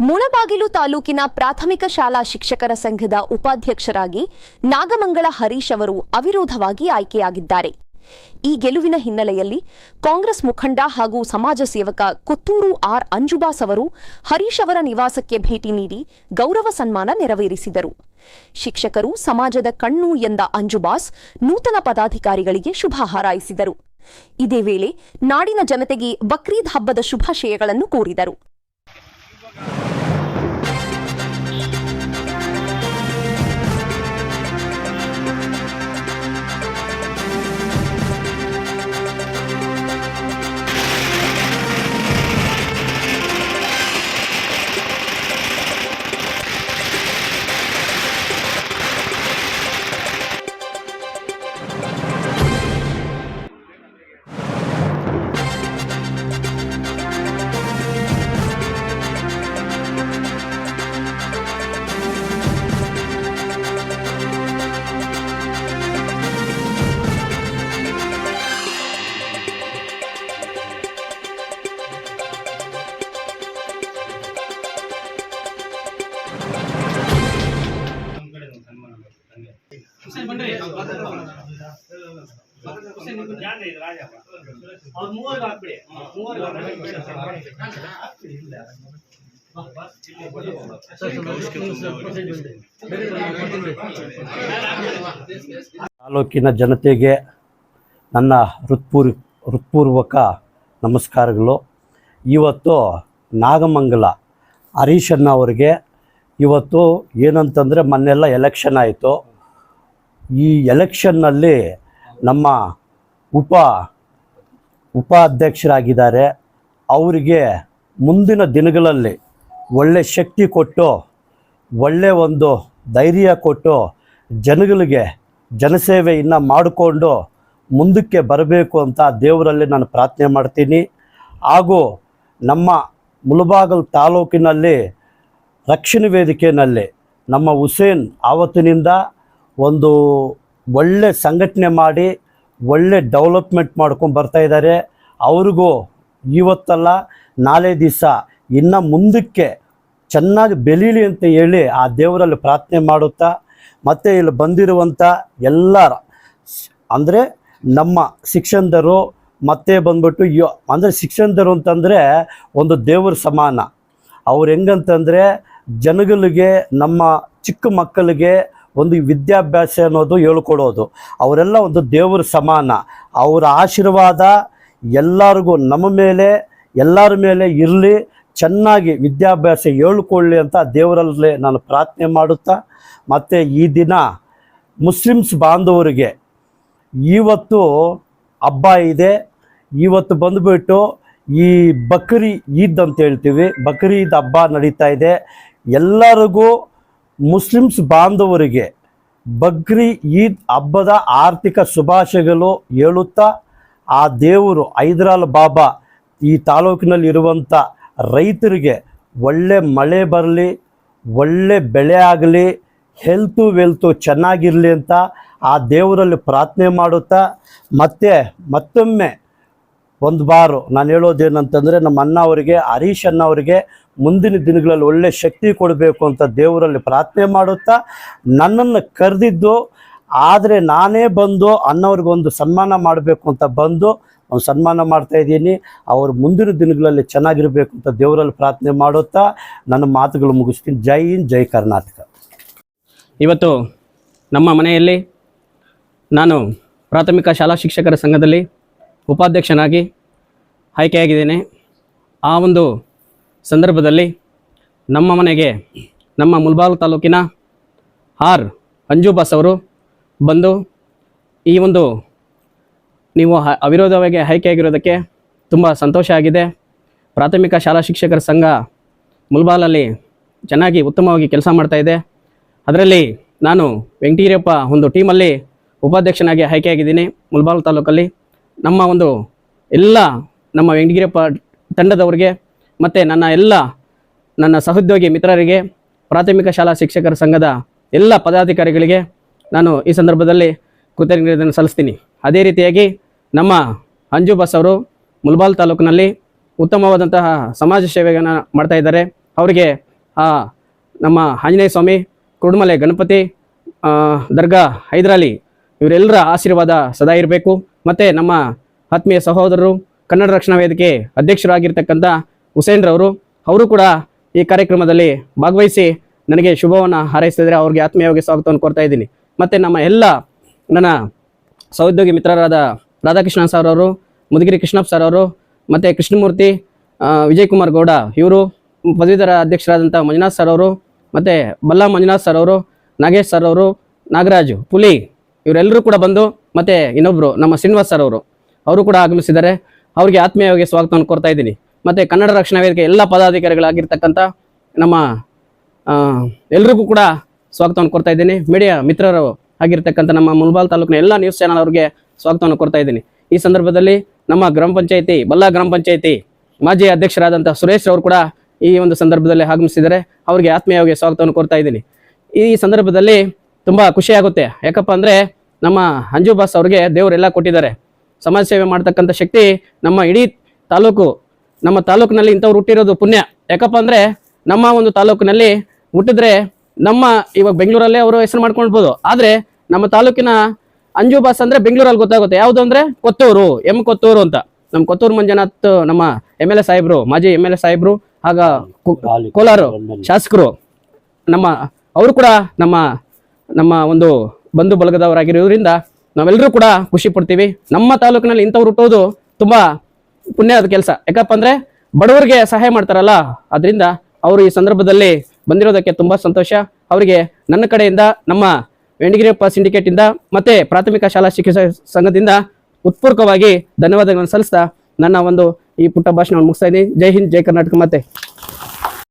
ಮುಳಬಾಗಿಲು ತಾಲೂಕಿನ ಪ್ರಾಥಮಿಕ ಶಾಲಾ ಶಿಕ್ಷಕರ ಸಂಘದ ಉಪಾಧ್ಯಕ್ಷರಾಗಿ ನಾಗಮಂಗಲ ಹರೀಶ್ ಅವರು ಅವಿರೋಧವಾಗಿ ಆಯ್ಕೆಯಾಗಿದ್ದಾರೆ. ಈ ಗೆಲುವಿನ ಹಿನ್ನೆಲೆಯಲ್ಲಿ ಕಾಂಗ್ರೆಸ್ ಮುಖಂಡ ಹಾಗೂ ಸಮಾಜ ಸೇವಕ ಕೊತ್ತೂರು ಆರ್ ಅಂಜುಬಾಸ್ ಅವರು ಹರೀಶ್ ಅವರ ನಿವಾಸಕ್ಕೆ ಭೇಟಿ ನೀಡಿ ಗೌರವ ಸನ್ಮಾನ ನೆರವೇರಿಸಿದರು. ಶಿಕ್ಷಕರು ಸಮಾಜದ ಕಣ್ಣು ಎಂದ ಅಂಜುಬಾಸ್ ನೂತನ ಪದಾಧಿಕಾರಿಗಳಿಗೆ ಶುಭ ಹಾರೈಸಿದರು. ಇದೇ ವೇಳೆ ನಾಡಿನ ಜನತೆಗೆ ಬಕ್ರೀದ್ ಹಬ್ಬದ ಶುಭಾಶಯಗಳನ್ನು ಕೋರಿದರು. ತಾಲೂಕಿನ ಜನತೆಗೆ ನನ್ನ ಹೃತ್ಪೂರ್ವಕ ನಮಸ್ಕಾರಗಳು. ಇವತ್ತು ನಾಗಮಂಗಲ ಹರೀಶಣ್ಣ ಅವರಿಗೆ ಇವತ್ತು ಏನಂತಂದರೆ ಮೊನ್ನೆಲ್ಲ ಎಲೆಕ್ಷನ್ ಆಯಿತು. ಈ ಎಲೆಕ್ಷನ್ನಲ್ಲಿ ನಮ್ಮ ಉಪಾಧ್ಯಕ್ಷರಾಗಿದ್ದಾರೆ. ಅವರಿಗೆ ಮುಂದಿನ ದಿನಗಳಲ್ಲಿ ಒಳ್ಳೆ ಶಕ್ತಿ ಕೊಟ್ಟು ಒಳ್ಳೆಯ ಒಂದು ಧೈರ್ಯ ಕೊಟ್ಟು ಜನಗಳಿಗೆ ಜನಸೇವೆಯನ್ನು ಮಾಡಿಕೊಂಡು ಮುಂದಕ್ಕೆ ಬರಬೇಕು ಅಂತ ದೇವರಲ್ಲಿ ನಾನು ಪ್ರಾರ್ಥನೆ ಮಾಡ್ತೀನಿ. ಹಾಗೂ ನಮ್ಮ ಮುಳಬಾಗಿಲು ತಾಲೂಕಿನಲ್ಲಿ ರಕ್ಷಣೆ ವೇದಿಕೆಯಲ್ಲಿ ನಮ್ಮ ಹುಸೇನ್ ಆವತ್ತಿನಿಂದ ಒಂದು ಒಳ್ಳೆ ಸಂಘಟನೆ ಮಾಡಿ ಒಳ್ಳೆ ಡೆವಲಪ್ಮೆಂಟ್ ಮಾಡ್ಕೊಂಡು ಬರ್ತಾಯಿದ್ದಾರೆ. ಅವ್ರಿಗೂ ಇವತ್ತಲ್ಲ ನಾಳೆ ದಿವಸ ಇನ್ನು ಮುಂದಕ್ಕೆ ಚೆನ್ನಾಗಿ ಬೆಳೀಲಿ ಅಂತ ಹೇಳಿ ಆ ದೇವರಲ್ಲಿ ಪ್ರಾರ್ಥನೆ ಮಾಡುತ್ತಾ, ಮತ್ತು ಇಲ್ಲಿ ಬಂದಿರುವಂಥ ಎಲ್ಲರ ಅಂದರೆ ನಮ್ಮ ಶಿಕ್ಷಣದರು ಮತ್ತೆ ಬಂದ್ಬಿಟ್ಟು ಅಂದರೆ ಶಿಕ್ಷಣದರು ಅಂತಂದರೆ ಒಂದು ದೇವ್ರ ಸಮಾನ. ಅವ್ರು ಹೆಂಗಂತಂದರೆ ಜನಗಳಿಗೆ ನಮ್ಮ ಚಿಕ್ಕ ಮಕ್ಕಳಿಗೆ ಒಂದು ವಿದ್ಯಾಭ್ಯಾಸ ಅನ್ನೋದು ಹೇಳ್ಕೊಡೋದು, ಅವರೆಲ್ಲ ಒಂದು ದೇವ್ರ ಸಮಾನ. ಅವರ ಆಶೀರ್ವಾದ ಎಲ್ಲರಿಗೂ ನಮ್ಮ ಮೇಲೆ ಎಲ್ಲರ ಮೇಲೆ ಇರಲಿ, ಚೆನ್ನಾಗಿ ವಿದ್ಯಾಭ್ಯಾಸ ಹೇಳ್ಕೊಳ್ಳಿ ಅಂತ ದೇವರಲ್ಲಿ ನಾನು ಪ್ರಾರ್ಥನೆ ಮಾಡುತ್ತಾ, ಮತ್ತು ಈ ದಿನ ಮುಸ್ಲಿಮ್ಸ್ ಬಾಂಧವರಿಗೆ ಇವತ್ತು ಹಬ್ಬ ಇದೆ. ಇವತ್ತು ಬಂದುಬಿಟ್ಟು ಈ ಬಕ್ರಿ ಈದ್ ಅಂತ ಹೇಳ್ತೀವಿ, ಬಕ್ರಿ ಈದ್ ಹಬ್ಬ ನಡೀತಾ ಇದೆ. ಎಲ್ಲರಿಗೂ ಮುಸ್ಲಿಮ್ಸ್ ಬಾಂಧವರಿಗೆ ಬಕ್ರಿ ಈದ್ ಹಬ್ಬದ ಆರ್ಥಿಕ ಶುಭಾಶಯಗಳು ಹೇಳುತ್ತಾ, ಆ ದೇವರು ಹೈದರಾಲ್ ಬಾಬಾ ಈ ತಾಲೂಕಿನಲ್ಲಿ ಇರುವಂಥ ರೈತರಿಗೆ ಒಳ್ಳೆ ಮಳೆ ಬರಲಿ, ಒಳ್ಳೆ ಬೆಳೆ ಆಗಲಿ, ಹೆಲ್ತು ವೆಲ್ತು ಚೆನ್ನಾಗಿರಲಿ ಅಂತ ಆ ದೇವರಲ್ಲಿ ಪ್ರಾರ್ಥನೆ ಮಾಡುತ್ತಾ, ಮತ್ತೊಮ್ಮೆ ಒಂದು ಬಾರು ನಾನು ಹೇಳೋದೇನಂತಂದರೆ ನಮ್ಮ ಅಣ್ಣ ಅವರಿಗೆ, ಹರೀಶ್ ಅಣ್ಣ ಅವರಿಗೆ ಮುಂದಿನ ದಿನಗಳಲ್ಲಿ ಒಳ್ಳೆ ಶಕ್ತಿ ಕೊಡಬೇಕು ಅಂತ ದೇವರಲ್ಲಿ ಪ್ರಾರ್ಥನೆ ಮಾಡುತ್ತಾ, ನನ್ನನ್ನು ಕರೆದಿದ್ದು ಆದರೆ ನಾನೇ ಬಂದು ಅಣ್ಣವ್ರಿಗೊಂದು ಸನ್ಮಾನ ಮಾಡಬೇಕು ಅಂತ ಬಂದು ಒಂದು ಸನ್ಮಾನ ಮಾಡ್ತಾಯಿದ್ದೀನಿ. ಅವರು ಮುಂದಿನ ದಿನಗಳಲ್ಲಿ ಚೆನ್ನಾಗಿರಬೇಕು ಅಂತ ದೇವರಲ್ಲಿ ಪ್ರಾರ್ಥನೆ ಮಾಡುತ್ತಾ ನನ್ನ ಮಾತುಗಳು ಮುಗಿಸ್ತೀನಿ. ಜೈ ಹಿಂದ್, ಜೈ ಕರ್ನಾಟಕ. ಇವತ್ತು ನಮ್ಮ ಮನೆಯಲ್ಲಿ ನಾನು ಪ್ರಾಥಮಿಕ ಶಾಲಾ ಶಿಕ್ಷಕರ ಸಂಘದಲ್ಲಿ ಉಪಾಧ್ಯಕ್ಷನಾಗಿ ಆಯ್ಕೆಯಾಗಿದ್ದೇನೆ. ಆ ಒಂದು ಸಂದರ್ಭದಲ್ಲಿ ನಮ್ಮ ಮನೆಗೆ ನಮ್ಮ ಮುಳಬಾಗಿಲು ತಾಲೂಕಿನ ಆರ್ ಅಂಜುಬಾಸ್ ಅವರು ಬಂದು ಈ ಒಂದು ನೀವು ಅವಿರೋಧವಾಗಿ ಆಯ್ಕೆಯಾಗಿರೋದಕ್ಕೆ ತುಂಬ ಸಂತೋಷ ಆಗಿದೆ. ಪ್ರಾಥಮಿಕ ಶಾಲಾ ಶಿಕ್ಷಕರ ಸಂಘ ಮುಳಬಾಗಿಲಲ್ಲಿ ಚೆನ್ನಾಗಿ ಉತ್ತಮವಾಗಿ ಕೆಲಸ ಮಾಡ್ತಾಯಿದೆ. ಅದರಲ್ಲಿ ನಾನು ವೆಂಕಟೀರಪ್ಪ ಒಂದು ಟೀಮಲ್ಲಿ ಉಪಾಧ್ಯಕ್ಷನಾಗಿ ಆಯ್ಕೆಯಾಗಿದ್ದೀನಿ ಮುಳಬಾಗಿಲು ತಾಲೂಕಲ್ಲಿ. ನಮ್ಮ ಒಂದು ಎಲ್ಲ ನಮ್ಮ ವೆಂಕಟೀರಪ್ಪ ತಂಡದವರಿಗೆ ಮತ್ತು ನನ್ನ ಸಹೋದ್ಯೋಗಿ ಮಿತ್ರರಿಗೆ, ಪ್ರಾಥಮಿಕ ಶಾಲಾ ಶಿಕ್ಷಕರ ಸಂಘದ ಎಲ್ಲ ಪದಾಧಿಕಾರಿಗಳಿಗೆ ನಾನು ಈ ಸಂದರ್ಭದಲ್ಲಿ ಕೃತಜ್ಞತೆಯನ್ನು ಸಲ್ಲಿಸ್ತೀನಿ. ಅದೇ ರೀತಿಯಾಗಿ ನಮ್ಮ ಅಂಜುಬಾಸ್ ಅವರು ಮುಳಬಾಗಿಲು ತಾಲೂಕಿನಲ್ಲಿ ಉತ್ತಮವಾದಂತಹ ಸಮಾಜ ಸೇವೆಯನ್ನು ಮಾಡ್ತಾ ಇದ್ದಾರೆ. ಅವರಿಗೆ ನಮ್ಮ ಆಂಜನೇಯ ಸ್ವಾಮಿ, ಕುರುಡುಮಲೆ ಗಣಪತಿ, ದರ್ಗಾ ಹೈದರಾಲಿ ಇವರೆಲ್ಲರ ಆಶೀರ್ವಾದ ಸದಾ ಇರಬೇಕು. ಮತ್ತು ನಮ್ಮ ಆತ್ಮೀಯ ಸಹೋದರರು, ಕನ್ನಡ ರಕ್ಷಣಾ ವೇದಿಕೆ ಅಧ್ಯಕ್ಷರಾಗಿರ್ತಕ್ಕಂಥ ಹುಸೇನ್ರವರು, ಅವರು ಕೂಡ ಈ ಕಾರ್ಯಕ್ರಮದಲ್ಲಿ ಭಾಗವಹಿಸಿ ನನಗೆ ಶುಭವನ್ನು ಹಾರೈಸಿದರೆ ಅವ್ರಿಗೆ ಆತ್ಮೀಯವಾಗಿ ಸ್ವಾಗತವನ್ನು ಕೊಡ್ತಾ ಇದ್ದೀನಿ. ಮತ್ತು ನಮ್ಮ ಎಲ್ಲ ನನ್ನ ಸಹೋದ್ಯೋಗಿ ಮಿತ್ರರಾದ ರಾಧಾಕೃಷ್ಣ ಸರ್ ಅವರು, ಮುದುಗಿರಿ ಕೃಷ್ಣಪ್ಪ ಸರ್ ಅವರು, ಮತ್ತು ಕೃಷ್ಣಮೂರ್ತಿ, ವಿಜಯಕುಮಾರ್ ಗೌಡ ಇವರು, ಪದವೀಧರ ಅಧ್ಯಕ್ಷರಾದಂಥ ಮಂಜುನಾಥ್ ಸರ್ ಅವರು, ಮತ್ತು ಬಲ್ಲಾ ಮಂಜುನಾಥ್ ಸರ್ ಅವರು, ನಾಗೇಶ್ ಸರ್ ಅವರು, ನಾಗರಾಜು ಪುಲಿ ಇವರೆಲ್ಲರೂ ಕೂಡ ಬಂದು, ಮತ್ತು ಇನ್ನೊಬ್ಬರು ನಮ್ಮ ಶ್ರೀನಿವಾಸ್ ಸರ್ ಅವರು ಕೂಡ ಆಗಮಿಸಿದ್ದಾರೆ. ಅವರಿಗೆ ಆತ್ಮೀಯವಾಗಿ ಸ್ವಾಗತವನ್ನು ಕೊಡ್ತಾ ಇದ್ದೀನಿ. ಮತ್ತು ಕನ್ನಡ ರಕ್ಷಣಾ ವೇದಿಕೆ ಎಲ್ಲ ಪದಾಧಿಕಾರಿಗಳಾಗಿರ್ತಕ್ಕಂಥ ನಮ್ಮ ಎಲ್ರಿಗೂ ಕೂಡ ಸ್ವಾಗತವನ್ನು ಕೊಡ್ತಾ ಇದ್ದೀನಿ. ಮೀಡಿಯಾ ಮಿತ್ರರು ಆಗಿರ್ತಕ್ಕಂಥ ನಮ್ಮ ಮುಲ್ಬಾಲ್ ತಾಲೂಕಿನ ಎಲ್ಲ ನ್ಯೂಸ್ ಚಾನಲ್ ಅವರಿಗೆ ಸ್ವಾಗತವನ್ನು ಕೊಡ್ತಾ ಇದ್ದೀನಿ. ಈ ಸಂದರ್ಭದಲ್ಲಿ ನಮ್ಮ ಗ್ರಾಮ ಪಂಚಾಯಿತಿ, ಬಲ್ಲಾ ಗ್ರಾಮ ಪಂಚಾಯಿತಿ ಮಾಜಿ ಅಧ್ಯಕ್ಷರಾದಂಥ ಸುರೇಶ್ ಅವರು ಕೂಡ ಈ ಒಂದು ಸಂದರ್ಭದಲ್ಲಿ ಆಗಮಿಸಿದ್ದಾರೆ. ಅವರಿಗೆ ಆತ್ಮೀಯವಾಗಿ ಸ್ವಾಗತವನ್ನು ಕೊಡ್ತಾ ಇದ್ದೀನಿ. ಈ ಸಂದರ್ಭದಲ್ಲಿ ತುಂಬ ಖುಷಿಯಾಗುತ್ತೆ. ಯಾಕಪ್ಪ ಅಂದರೆ ನಮ್ಮ ಅಂಜು ಬಾಸ್ ಅವ್ರಿಗೆ ದೇವರೆಲ್ಲ ಕೊಟ್ಟಿದ್ದಾರೆ. ಸಮಾಜ ಸೇವೆ ಮಾಡ್ತಕ್ಕಂಥ ಶಕ್ತಿ ನಮ್ಮ ಇಡೀ ತಾಲೂಕು, ನಮ್ಮ ತಾಲೂಕಿನಲ್ಲಿ ಇಂಥವ್ರು ಹುಟ್ಟಿರೋದು ಪುಣ್ಯ. ಯಾಕಪ್ಪ ಅಂದರೆ ನಮ್ಮ ಒಂದು ತಾಲೂಕಿನಲ್ಲಿ ಹುಟ್ಟಿದ್ರೆ ನಮ್ಮ ಇವಾಗ ಬೆಂಗಳೂರಲ್ಲೇ ಅವರು ಹೆಸರು ಮಾಡ್ಕೊಳ್ಬೋದು. ಆದರೆ ನಮ್ಮ ತಾಲೂಕಿನ ಅಂಜು ಬಾಸ್ ಅಂದರೆ ಬೆಂಗಳೂರಲ್ಲಿ ಗೊತ್ತಾಗುತ್ತೆ. ಯಾವುದು ಅಂದರೆ ಕೊತ್ತೂರು, ಕೊತ್ತೂರು ಅಂತ. ನಮ್ಮ ಕೊತ್ತೂರು ಮಂಜುನಾಥ್ ನಮ್ಮ MLA ಸಾಹೇಬರು, ಮಾಜಿ MLA ಸಾಹೇಬರು, ಆಗ ಕೋಲಾರ ಶಾಸಕರು, ನಮ್ಮ ಅವರು ಕೂಡ ನಮ್ಮ ಒಂದು ಬಂಧು ಬಳಗದವರಾಗಿರೋದ್ರಿಂದ ನಾವೆಲ್ಲರೂ ಕೂಡ ಖುಷಿ ಪಡ್ತೀವಿ. ನಮ್ಮ ತಾಲೂಕಿನಲ್ಲಿ ಇಂಥವ್ರು ಹುಟ್ಟೋದು ತುಂಬ ಪುಣ್ಯದ ಕೆಲಸ. ಯಾಕಪ್ಪ ಅಂದರೆ ಬಡವರಿಗೆ ಸಹಾಯ ಮಾಡ್ತಾರಲ್ಲ, ಅದರಿಂದ ಅವರು ಈ ಸಂದರ್ಭದಲ್ಲಿ ಬಂದಿರೋದಕ್ಕೆ ತುಂಬ ಸಂತೋಷ. ಅವರಿಗೆ ನನ್ನ ಕಡೆಯಿಂದ, ನಮ್ಮ ವೆಂಡಿಗಿರಿಯಪ್ಪ ಸಿಂಡಿಕೇಟಿಂದ ಮತ್ತು ಪ್ರಾಥಮಿಕ ಶಾಲಾ ಶಿಕ್ಷಕ ಸಂಘದಿಂದ ಉತ್ಪೂರ್ವಕವಾಗಿ ಧನ್ಯವಾದಗಳನ್ನು ಸಲ್ಲಿಸ್ತಾ ನನ್ನ ಒಂದು ಈ ಪುಟ್ಟ ಭಾಷಣವನ್ನು ಮುಗಿಸ್ತಾ ಇದ್ದೀನಿ. ಜೈ ಹಿಂದ್, ಜೈ ಕರ್ನಾಟಕ. ಮತ್ತೆ